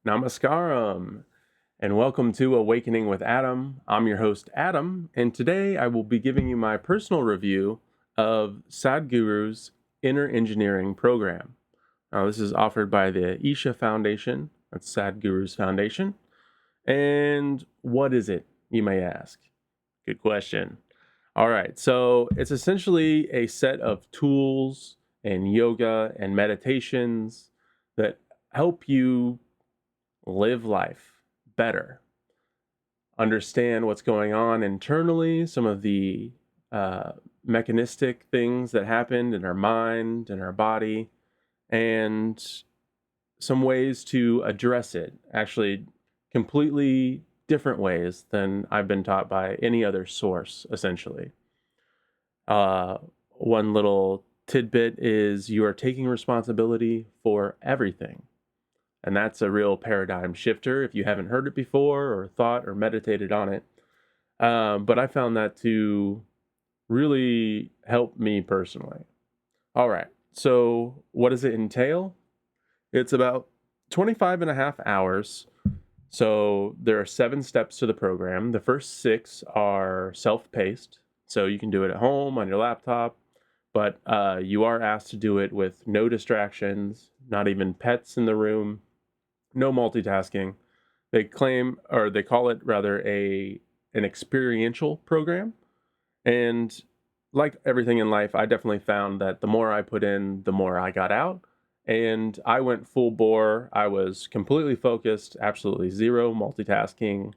Namaskaram, and welcome to Awakening with Adam. I'm your host, Adam, and today I will be giving you my personal review of Sadhguru's Inner Engineering program. Now, this is offered by the Isha Foundation, that's Sadhguru's foundation. And what is it, you may ask? Good question. All right, so it's essentially a set of tools and yoga and meditations that help you live life better, understand what's going on internally, some of the mechanistic things that happened in our mind and our body, and some ways to address it, actually completely different ways than I've been taught by any other source, essentially. One little tidbit is you are taking responsibility for everything. And that's a real paradigm shifter if you haven't heard it before or thought or meditated on it. But I found that to really help me personally. All right, so what does it entail? It's about 25 and a half hours. So there are 7 steps to the program. The first 6 are self-paced. So you can do it at home on your laptop, but you are asked to do it with no distractions, not even pets in the room. No multitasking. They claim, or they call it rather, an experiential program. And like everything in life, I definitely found that the more I put in, the more I got out. And I went full bore. I was completely focused, absolutely zero multitasking.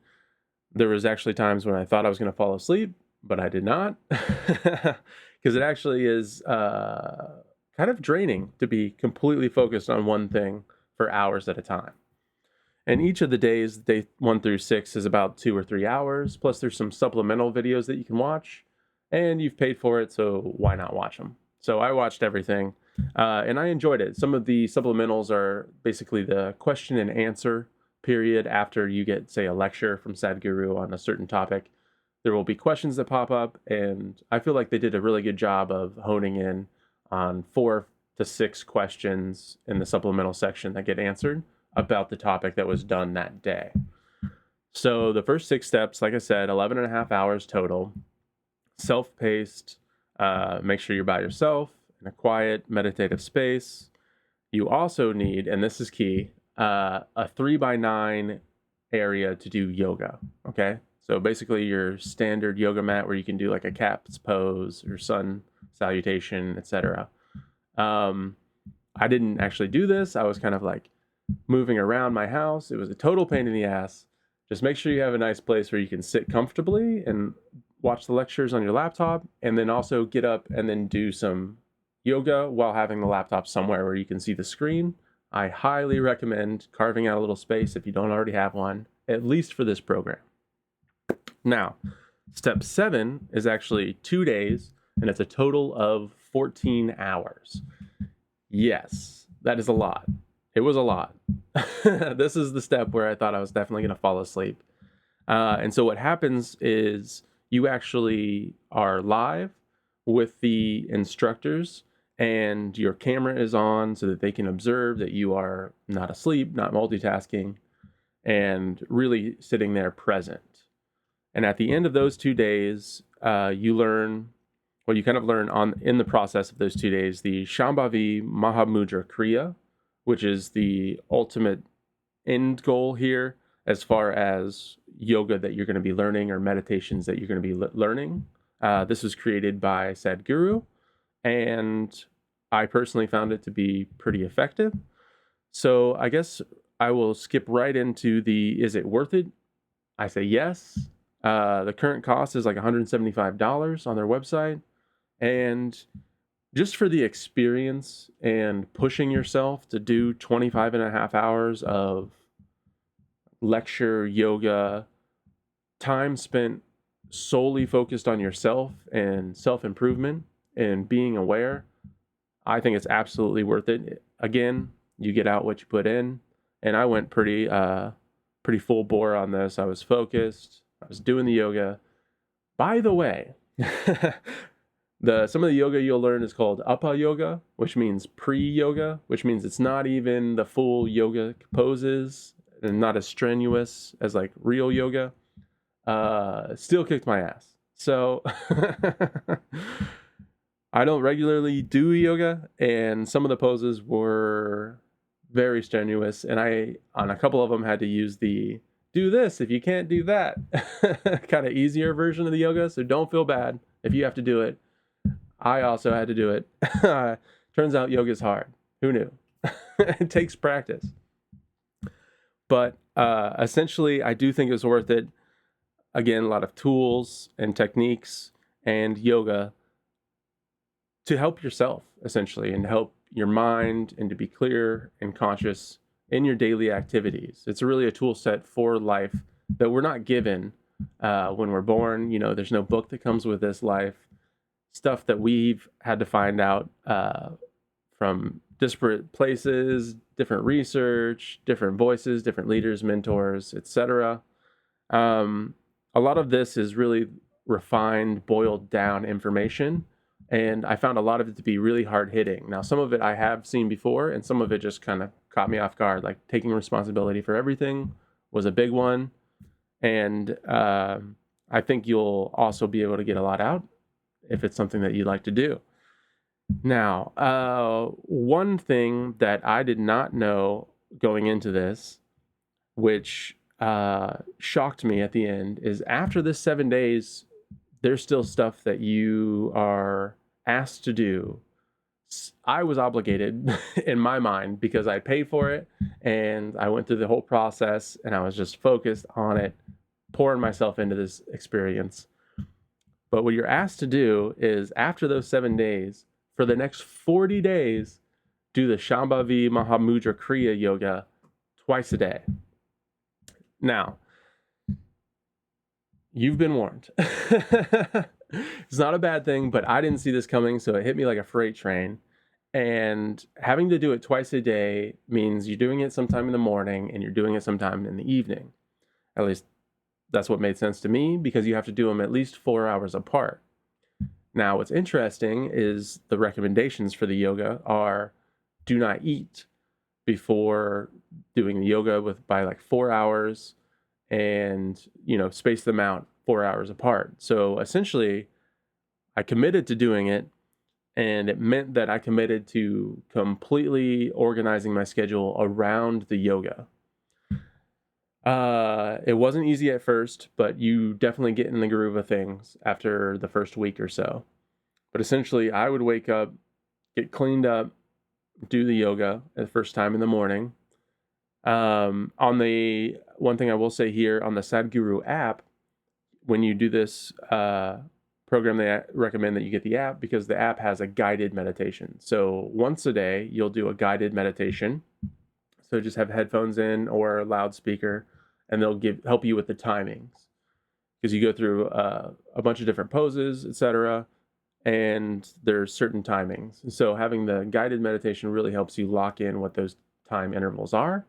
There was actually times when I thought I was going to fall asleep, but I did not. Because it actually is kind of draining to be completely focused on one thing for hours at a time. And each of the days, day 1 through 6, is about 2 or 3 hours. Plus, there's some supplemental videos that you can watch. And you've paid for it, so why not watch them? So I watched everything, and I enjoyed it. Some of the supplementals are basically the question and answer period after you get, say, a lecture from Sadhguru on a certain topic. There will be questions that pop up, and I feel like they did a really good job of honing in on 4 to 6 questions in the supplemental section that get answered about the topic that was done that day. So the first 6 steps, like I said, 11 and a half hours total, self-paced. Make sure you're by yourself in a quiet, meditative space. You also need, and this is key, a 3x9 area to do yoga, okay? So basically your standard yoga mat where you can do like a cat's pose or sun salutation, etc. I didn't actually do this. I was kind of like moving around my house. It was a total pain in the ass. Just make sure you have a nice place where you can sit comfortably and watch the lectures on your laptop, and then also get up and then do some yoga while having the laptop somewhere where you can see the screen. I highly recommend carving out a little space if you don't already have one, at least for this program. Now, step 7 is actually 2 days, and it's a total of 14 hours. Yes, that is a lot. It was a lot. This is the step where I thought I was definitely going to fall asleep. And so what happens is you actually are live with the instructors, and your camera is on so that they can observe that you are not asleep, not multitasking, and really sitting there present. And at the end of those 2 days, you learn, well, you kind of learn in the process of those 2 days, the Shambhavi Mahamudra Kriya, which is the ultimate end goal here as far as yoga that you're going to be learning or meditations that you're going to be learning. This was created by Sadhguru, and I personally found it to be pretty effective. So I guess I will skip right into the, is it worth it? I say yes. The current cost is like $175 on their website. And just for the experience and pushing yourself to do 25 and a half hours of lecture, yoga, time spent solely focused on yourself and self-improvement and being aware, I think it's absolutely worth it. Again, you get out what you put in, and I went pretty full bore on this. I was focused. I was doing the yoga. By the way, some of the yoga you'll learn is called Uppa Yoga, which means pre-yoga, which means it's not even the full yoga poses. and not as strenuous as like real yoga, still kicked my ass. So I don't regularly do yoga, and some of the poses were very strenuous, and I, on a couple of them, had to use the do this if you can't do that kind of easier version of the yoga. So don't feel bad if you have to do it. I also had to do it. Turns out yoga is hard. Who knew? It takes practice. But essentially, I do think it was worth it. Again, a lot of tools and techniques and yoga to help yourself, essentially, and help your mind and to be clear and conscious in your daily activities. It's really a tool set for life that we're not given when we're born. You know, there's no book that comes with this life. Stuff that we've had to find out from disparate places, different research, different voices, different leaders, mentors, etc. A lot of this is really refined, boiled down information, and I found a lot of it to be really hard hitting. Now, some of it I have seen before, and some of it just kind of caught me off guard. Like taking responsibility for everything was a big one, and I think you'll also be able to get a lot out if it's something that you like to do. Now, one thing that I did not know going into this, which shocked me at the end, is after this 7 days, there's still stuff that you are asked to do. I was obligated in my mind because I paid for it and I went through the whole process and I was just focused on it, pouring myself into this experience. But what you're asked to do is, after those 7 days, for the next 40 days, do the Shambhavi Mahamudra Kriya Yoga twice a day. Now, you've been warned. It's not a bad thing, but I didn't see this coming, so it hit me like a freight train. And having to do it twice a day means you're doing it sometime in the morning and you're doing it sometime in the evening. At least that's what made sense to me, because you have to do them at least 4 hours apart. Now, what's interesting is the recommendations for the yoga are do not eat before doing the yoga by like 4 hours, and, you know, space them out 4 hours apart. So essentially, I committed to doing it, and it meant that I committed to completely organizing my schedule around the yoga. It wasn't easy at first, but you definitely get in the groove of things after the first week or so. But essentially, I would wake up, get cleaned up, do the yoga the first time in the morning. On the one thing I will say here, on the Sadhguru app, when you do this program, they recommend that you get the app because the app has a guided meditation. So once a day, you'll do a guided meditation. So just have headphones in or a loudspeaker, and they'll help you with the timings, because you go through a bunch of different poses, etc., and there's certain timings. So having the guided meditation really helps you lock in what those time intervals are.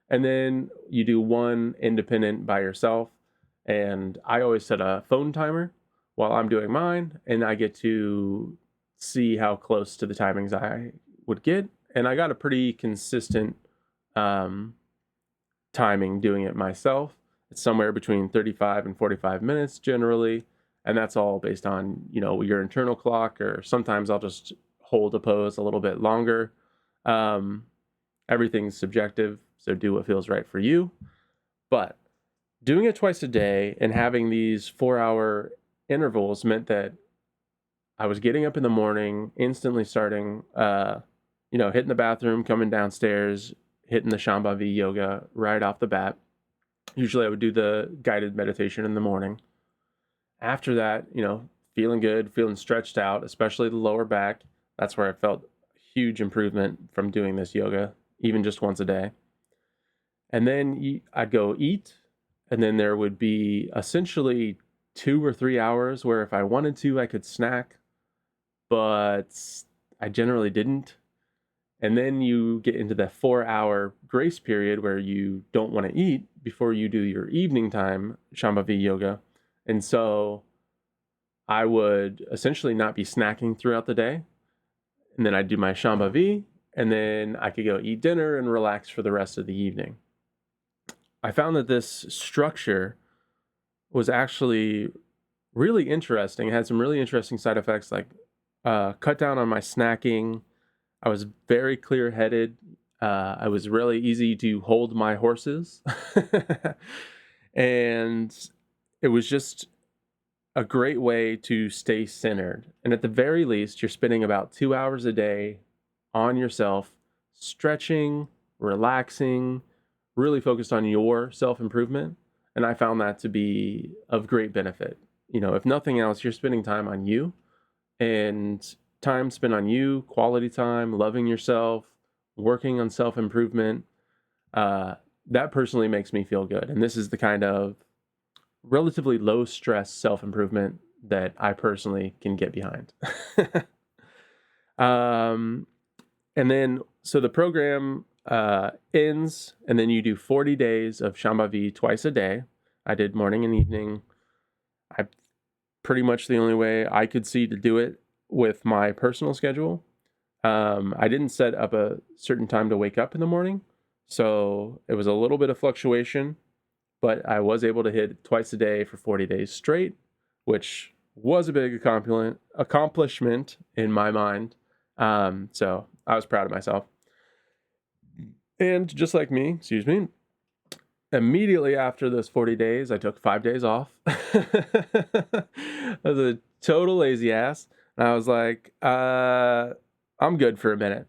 And then you do one independent by yourself. And I always set a phone timer while I'm doing mine, and I get to see how close to the timings I would get. And I got a pretty consistent timing doing it myself. It's somewhere between 35 and 45 minutes generally. And that's all based on, you know, your internal clock, or sometimes I'll just hold a pose a little bit longer. Everything's subjective, so do what feels right for you. But doing it twice a day and having these 4-hour intervals meant that I was getting up in the morning, instantly starting, hitting the bathroom, coming downstairs, hitting the Shambhavi yoga right off the bat. Usually I would do the guided meditation in the morning. After that, feeling good, feeling stretched out, especially the lower back. That's where I felt huge improvement from doing this yoga, even just once a day. And then I'd go eat, and then there would be essentially 2 or 3 hours where if I wanted to, I could snack, but I generally didn't. And then you get into that 4-hour grace period where you don't want to eat before you do your evening time Shambhavi yoga. And so I would essentially not be snacking throughout the day. And then I'd do my Shambhavi, and then I could go eat dinner and relax for the rest of the evening. I found that this structure was actually really interesting. It had some really interesting side effects, like cut down on my snacking. I was very clear-headed. I was really easy to hold my horses. And it was just a great way to stay centered. And at the very least, you're spending about 2 hours a day on yourself, stretching, relaxing, really focused on your self-improvement. And I found that to be of great benefit. If nothing else, you're spending time on you, and time spent on you, quality time, loving yourself, working on self-improvement. That personally makes me feel good. And this is the kind of relatively low stress self-improvement that I personally can get behind. And then, so the program ends, and then you do 40 days of Shambhavi twice a day. I did morning and evening. I pretty much the only way I could see to do it with my personal schedule. I didn't set up a certain time to wake up in the morning, so it was a little bit of fluctuation, but I was able to hit it twice a day for 40 days straight, which was a big accomplishment in my mind. So I was proud of myself. And just like me, immediately after those 40 days, I took 5 days off. I was a total lazy ass. And I was like, I'm good for a minute.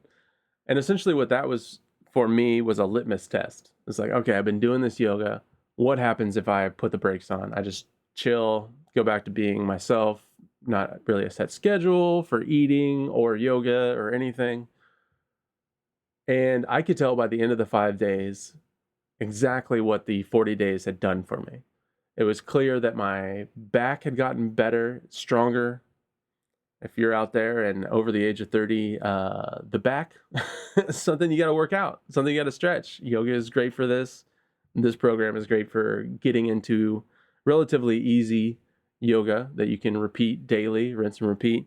And essentially what that was for me was a litmus test. It's like, okay, I've been doing this yoga. What happens if I put the brakes on? I just chill, go back to being myself, not really a set schedule for eating or yoga or anything. And I could tell by the end of the 5 days exactly what the 40 days had done for me. It was clear that my back had gotten better, stronger. If you're out there and over the age of 30, the back, something you got to work out, something you got to stretch. Yoga is great for this. This program is great for getting into relatively easy yoga that you can repeat daily, rinse and repeat.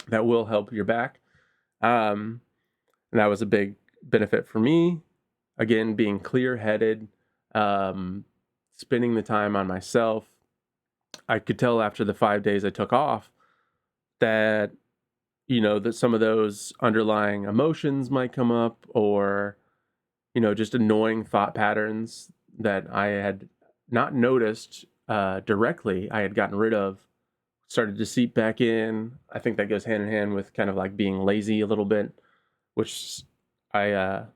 That will help your back. And that was a big benefit for me. Again, being clear-headed, spending the time on myself. I could tell after the 5 days I took off that, that some of those underlying emotions might come up, or, just annoying thought patterns that I had not noticed directly, I had gotten rid of, started to seep back in. I think that goes hand in hand with kind of like being lazy a little bit, which I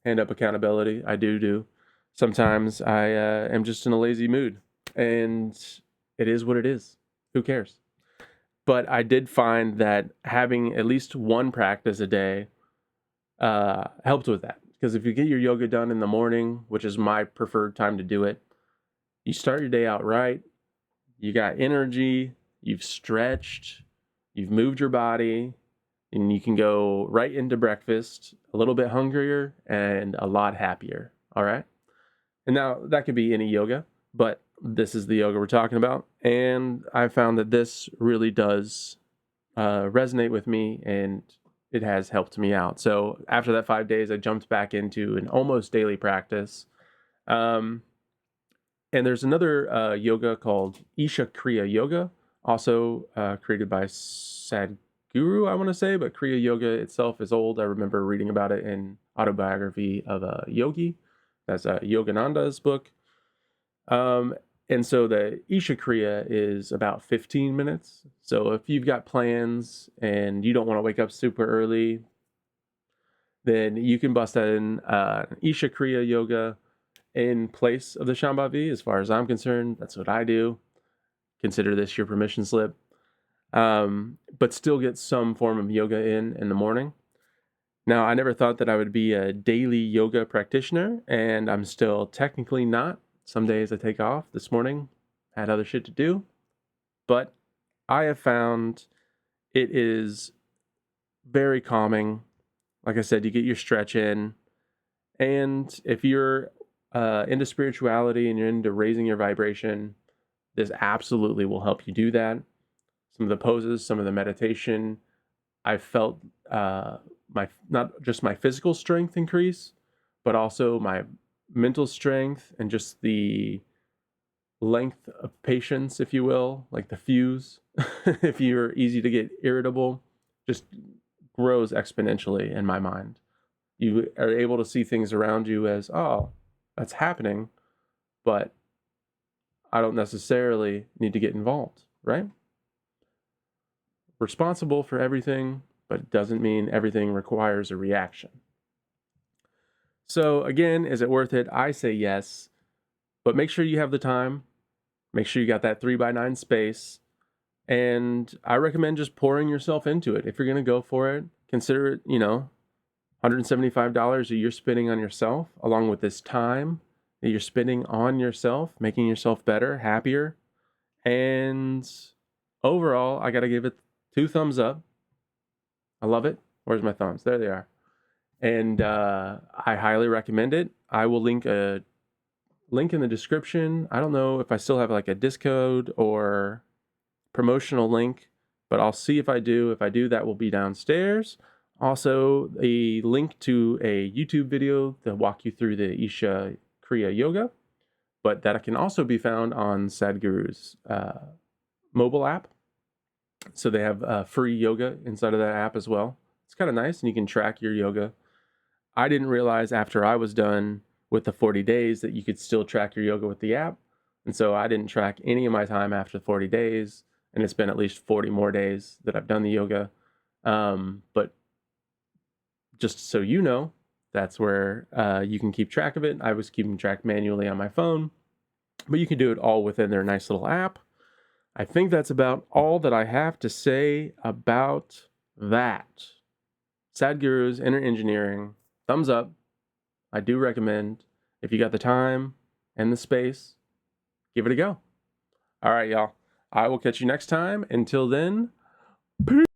hand up accountability. I do. Sometimes I am just in a lazy mood, and it is what it is. Who cares? But I did find that having at least one practice a day helped with that. Because if you get your yoga done in the morning, which is my preferred time to do it, you start your day out right. You got energy, you've stretched, you've moved your body, and you can go right into breakfast a little bit hungrier and a lot happier. All right. And now that could be any yoga, but this is the yoga we're talking about. And I found that this really does resonate with me, and it has helped me out. So after that 5 days, I jumped back into an almost daily practice. And there's another yoga called Isha Kriya Yoga, also created by Sadhguru, I want to say, but Kriya Yoga itself is old. I remember reading about it in Autobiography of a Yogi. That's Yogananda's book. And so the Isha Kriya is about 15 minutes. So if you've got plans and you don't want to wake up super early, then you can bust that in Isha Kriya Yoga in place of the Shambhavi. As far as I'm concerned, that's what I do. Consider this your permission slip. But still get some form of yoga in the morning. Now, I never thought that I would be a daily yoga practitioner, and I'm still technically not. Some days I take off. This morning, had other shit to do. But I have found it is very calming. Like I said, you get your stretch in. And if you're into spirituality and you're into raising your vibration, this absolutely will help you do that. Some of the poses, some of the meditation, I felt my not just my physical strength increase, but also my mental strength and just the length of patience, if you will, like the fuse, if you're easy to get irritable, just grows exponentially in my mind. You are able to see things around you as, oh, that's happening, but I don't necessarily need to get involved, right? Responsible for everything, but it doesn't mean everything requires a reaction. So again, is it worth it? I say yes, but make sure you have the time. Make sure you got that 3x9 space. And I recommend just pouring yourself into it. If you're going to go for it, consider it, $175 that you're spending on yourself, along with this time that you're spending on yourself, making yourself better, happier. And overall, I got to give it 2 thumbs up. I love it. Where's my thumbs? There they are. And I highly recommend it. I will link a link in the description. I don't know if I still have like a Discode or promotional link, but I'll see if I do. If I do, that will be downstairs. Also, a link to a YouTube video to walk you through the Isha Kriya Yoga, but that can also be found on Sadhguru's mobile app. So they have free yoga inside of that app as well. It's kind of nice, and you can track your yoga. I didn't realize after I was done with the 40 days that you could still track your yoga with the app. And so I didn't track any of my time after 40 days. And it's been at least 40 more days that I've done the yoga. But just so you know, that's where you can keep track of it. I was keeping track manually on my phone, but you can do it all within their nice little app. I think that's about all that I have to say about that. Sadhguru's Inner Engineering, thumbs up. I do recommend. If you got the time and the space, give it a go. All right, y'all. I will catch you next time. Until then, peace.